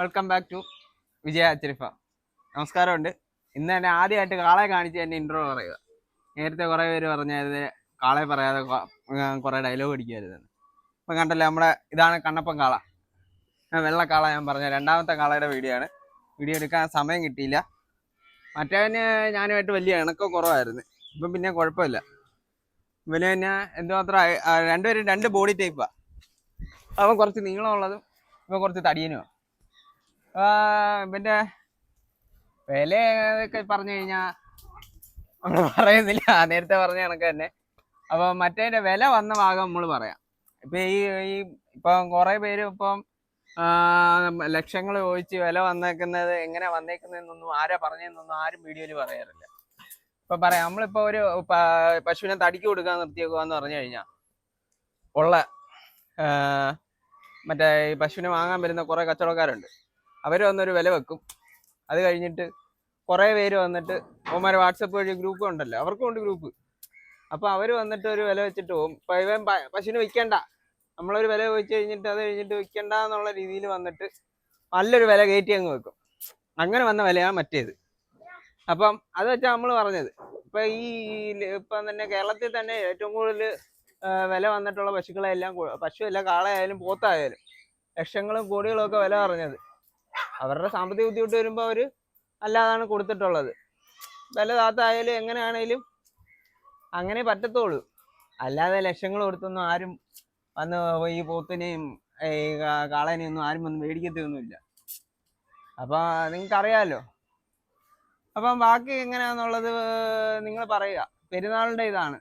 Welcome back to വിജയ അച്ചരിഫ. നമസ്കാരമുണ്ട്. ഇന്ന് തന്നെ ആദ്യമായിട്ട് കാളെ കാണിച്ച് തന്നെ ഇൻട്രോ പറയുക. നേരത്തെ കുറേ പേര് പറഞ്ഞത് കാളെ പറയാതെ കുറേ ഡയലോഗ് അടിക്കുമായിരുന്നു. ഇപ്പം കണ്ടല്ലോ, നമ്മുടെ ഇതാണ് കണ്ണപ്പൻ കാള, വെള്ളക്കാള. ഞാൻ പറഞ്ഞ രണ്ടാമത്തെ കാളയുടെ വീഡിയോ എടുക്കാൻ സമയം കിട്ടിയില്ല. മറ്റേവന് ഞാനുമായിട്ട് വലിയ ഇണക്കം കുറവായിരുന്നു. ഇപ്പം പിന്നെ കുഴപ്പമില്ല. ഇവന് തന്നെ എന്തുമാത്രം രണ്ടുപേരും രണ്ട് ബോഡി ടൈപ്പാണ്. അവൻ കുറച്ച് നീളമുള്ളതും ഇവൻ കുറച്ച് തടിയനുമാണ്. ഇവൻ്റെ വിലയൊക്കെ പറഞ്ഞു കഴിഞ്ഞാൽ നമ്മൾ പറയുന്നില്ല, നേരത്തെ പറഞ്ഞ കണക്ക് തന്നെ. അപ്പം മറ്റേതിൻ്റെ വില വന്ന ഭാഗം നമ്മൾ പറയാം. ഇപ്പം ഇപ്പം കുറേ പേര് ഇപ്പം ലക്ഷങ്ങൾ ചോദിച്ച് വില വന്നേക്കുന്നത് എങ്ങനെ വന്നേക്കുന്നതെന്നൊന്നും ആരാ പറഞ്ഞതെന്നൊന്നും ആരും വീഡിയോയിൽ പറയാറില്ല. ഇപ്പം പറയാം, നമ്മളിപ്പോൾ ഒരു പശുവിനെ തടിക്ക് കൊടുക്കാൻ നിർത്തിയേക്കുവാന്ന് പറഞ്ഞു കഴിഞ്ഞാൽ ഉള്ള മറ്റേ ഈ പശുവിനെ വാങ്ങാൻ വരുന്ന കുറേ കച്ചവടക്കാരുണ്ട്. അവർ വന്നൊരു വില വെക്കും. അത് കഴിഞ്ഞിട്ട് കുറേ പേര് വന്നിട്ട് അവന്മാരെ വാട്സപ്പ് വഴി ഗ്രൂപ്പ് ഉണ്ടല്ലോ, അവർക്കും ഉണ്ട് ഗ്രൂപ്പ്. അപ്പോൾ അവർ വന്നിട്ട് ഒരു വില വെച്ചിട്ട് പോകും. ഇപ്പം ഇവൻ പശുവിന് വിൽക്കണ്ട, നമ്മളൊരു വില ചോദിച്ചു കഴിഞ്ഞിട്ട് അത് കഴിഞ്ഞിട്ട് വിൽക്കണ്ട എന്നുള്ള രീതിയിൽ വന്നിട്ട് നല്ലൊരു വില കയറ്റി അങ്ങ് വെക്കും. അങ്ങനെ വന്ന വിലയാണ് മറ്റേത്. അപ്പം അത് വെച്ചാൽ നമ്മൾ പറഞ്ഞത്. ഇപ്പം തന്നെ കേരളത്തിൽ തന്നെ ഏറ്റവും കൂടുതൽ വില വന്നിട്ടുള്ള പശുക്കളെല്ലാം, പശുവല്ല കാളയായാലും പോത്തായാലും ലക്ഷങ്ങളും കോടികളും ഒക്കെ വില പറഞ്ഞത്. അവരുടെ സാമ്പത്തിക ബുദ്ധിമുട്ട് വരുമ്പോൾ അവർ അല്ലാതാണ് കൊടുത്തിട്ടുള്ളത്. വില താത്തായാലും എങ്ങനെയാണേലും അങ്ങനെ പറ്റത്തുള്ളൂ. അല്ലാതെ ലക്ഷങ്ങൾ കൊടുത്തൊന്നും ആരും വന്ന് ഈ പോത്തിനെയും ഈ കാളേനെയും ഒന്നും ആരും വന്ന് മേടിക്കത്തൊന്നുമില്ല. അപ്പം നിങ്ങൾക്കറിയാമല്ലോ. അപ്പം ബാക്കി എങ്ങനെയാണെന്നുള്ളത് നിങ്ങൾ പറയുക. പെരുന്നാളിൻ്റെ ഇതാണ്,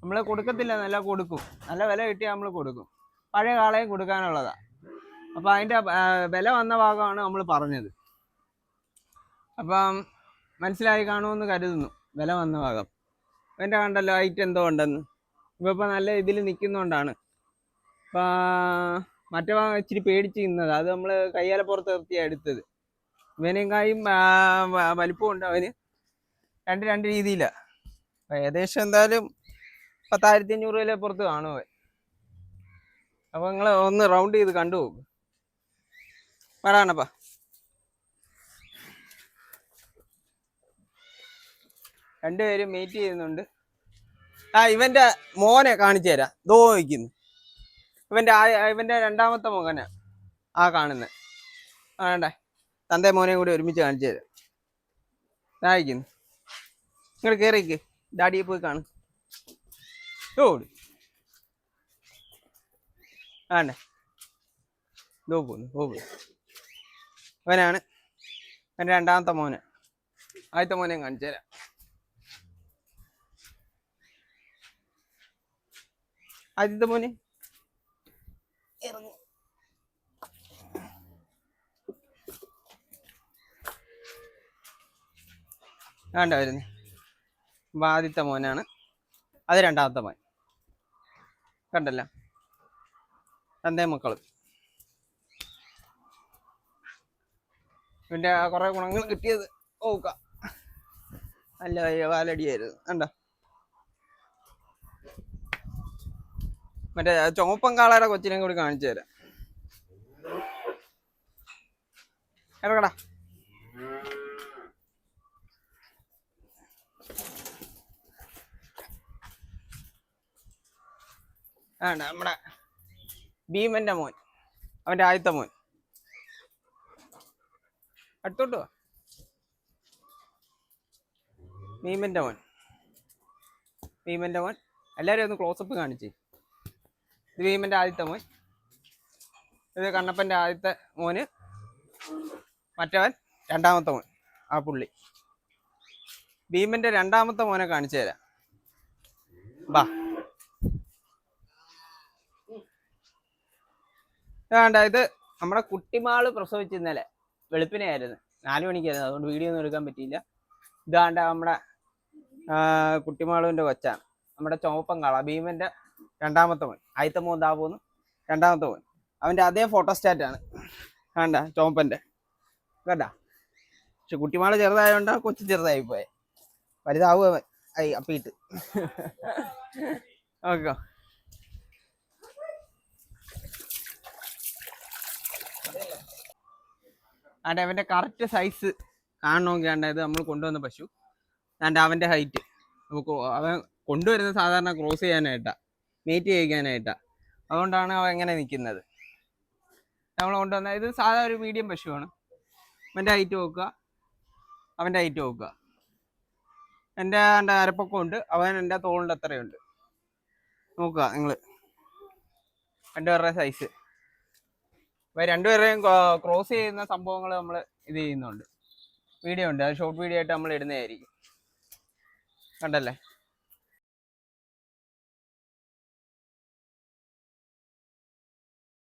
നമ്മൾ കൊടുക്കത്തില്ല, നല്ല കൊടുക്കും. നല്ല വില കിട്ടിയാൽ നമ്മൾ കൊടുക്കും. പഴയ കാളയും കൊടുക്കാനുള്ളതാണ്. അപ്പം അതിൻ്റെ വില വന്ന ഭാഗമാണ് നമ്മൾ പറഞ്ഞത്. അപ്പം മനസ്സിലായി കാണുമെന്ന് കരുതുന്നു. വില വന്ന ഭാഗം എൻ്റെ കണ്ടല്ലോ, ഹൈറ്റ് എന്തോ ഉണ്ടെന്ന്. ഇപ്പം നല്ല ഇതിൽ നിൽക്കുന്നതുകൊണ്ടാണ്. അപ്പം മറ്റേ ഭാഗം ഇച്ചിരി പേടിച്ച് നിന്നത്, അത് നമ്മൾ കയ്യാലപ്പുറത്ത് നിർത്തിയാണ് എടുത്തത്. ഇവനേക്കായും വലിപ്പമുണ്ട് അവന്. രണ്ട് രീതിയിലാണ്. അപ്പം ഏകദേശം എന്തായാലും 10,500 രൂപയിലെ പുറത്ത് കാണും അവൻ. അപ്പം നിങ്ങൾ ഒന്ന് റൗണ്ട് ചെയ്ത് കണ്ടു പോകും. വരാണപ്പാ. രണ്ടുപേരും മീറ്റ് ചെയ്യുന്നുണ്ട്. ഇവന്റെ മോനെ കാണിച്ചു തരാം. ദോ വയ്ക്കുന്നു. ഇവന്റെ രണ്ടാമത്തെ മകനാ കാണുന്നത്. വേണ്ടേ, തൻ്റെ മോനെ കൂടി ഒരുമിച്ച് കാണിച്ചു തരാം. ഇതായിരിക്കുന്നു. നിങ്ങൾ കയറിക്ക്, ഡാഡിയെ പോയി കാണും. ഓടി വേണ്ടേ, ദോ പോകുന്നു. അവനാണ് എൻ്റെ രണ്ടാമത്തെ മോന്. ആദ്യത്തെ മോനെയും കാണിച്ചു തരാം. ആദ്യത്തെ മോന് ഇറങ്ങും. വേണ്ട വരുന്നു. അപ്പം ആദ്യത്തെ മോനാണ്, അത് രണ്ടാമത്തെ മോൻ. കണ്ടല്ലോ, തൻ്റെ മക്കൾ. ഇവൻ്റെ കുറേ ഗുണങ്ങൾ കിട്ടിയത് നോക്കാം. നല്ല വാലടിയായിരുന്നു. കണ്ടോ, മറ്റേ ചുമപ്പൻ കാളയുടെ കൊച്ചിനെ കൂടി കാണിച്ചു തരാം. ഇറങ്ങടാ. നമ്മുടെ ഭീമന്റെ മോൻ, അവൻ്റെ ആദ്യത്തെ മോൻ. അടുത്തോട്ട് വാ. ഭീമന്റെ മോൻ. എല്ലാവരും ഒന്ന് ക്ലോസപ്പ് കാണിച്ചേ. ഇത് ഭീമന്റെ ആദ്യത്തെ മോൻ. ഇത് കണ്ണപ്പൻ്റെ ആദ്യത്തെ മോന്. മറ്റവൻ രണ്ടാമത്തെ മോൻ, ആ പുള്ളി. ഭീമന്റെ രണ്ടാമത്തെ മോനെ കാണിച്ചു തരാം. ബാ. വേണ്ട, ഇത് നമ്മുടെ കുട്ടിമാള് പ്രസവിച്ച് ഇന്നലെ വെളുപ്പിനെയായിരുന്നു, 4 മണിക്കായിരുന്നു. അതുകൊണ്ട് വീഡിയോ ഒന്നും എടുക്കാൻ പറ്റിയില്ല. ഇതാണ്ട നമ്മുടെ കുട്ടിമാളുവിൻ്റെ കൊച്ചാണ്, നമ്മുടെ ചുവപ്പൻ കാള, ഭീമന്റെ രണ്ടാമത്തെ മോൻ. ആദ്യത്തെ മോൻ ദാ പോന്നു, രണ്ടാമത്തെ മോൻ. അവൻ്റെ അതേ ഫോട്ടോസ്റ്റാറ്റാണ്. വേണ്ട, ചുവപ്പൻ്റെ കേട്ടാ. പക്ഷെ കുട്ടിമാള് ചെറുതായതുകൊണ്ട് കൊച്ചു ചെറുതായി പോയെ. വലുതാവുക അപ്പിയിട്ട്. ഓക്കെ. ആണ്ട് അവൻ്റെ കറക്റ്റ് സൈസ് കാണണമെങ്കിൽ ഇത് നമ്മൾ കൊണ്ടുവന്ന പശു ആണ്ട് അവൻ്റെ ഹൈറ്റ്. അപ്പോൾ അവൻ കൊണ്ടുവരുന്നത് സാധാരണ ക്രോസ് ചെയ്യാനായിട്ടാണ്, മീറ്റ് ചെയ്യിക്കാനായിട്ടാണ്. അതുകൊണ്ടാണ് അവൻ എങ്ങനെ നിൽക്കുന്നത്. നമ്മൾ കൊണ്ടുവന്ന ഇത് സാധാ ഒരു മീഡിയം പശുവാണ്. അവൻ്റെ ഹൈറ്റ് നോക്കുക, അവൻ്റെ ഹൈറ്റ് നോക്കുക. എൻ്റെ അരപ്പൊക്കമുണ്ട്, അവൻ എൻ്റെ തോളിൻ്റെ അത്രയുണ്ട്. നോക്കുക നിങ്ങൾ രണ്ടുപേരുടെ സൈസ്. അപ്പോൾ രണ്ടുപേരെയും ക്രോസ് ചെയ്യുന്ന സംഭവങ്ങൾ നമ്മൾ ഇത് ചെയ്യുന്നുണ്ട്, വീഡിയോ ഉണ്ട്. അത് ഷോർട്ട് വീഡിയോ ആയിട്ട് നമ്മൾ ഇടുന്നതായിരിക്കും. കണ്ടല്ലേ?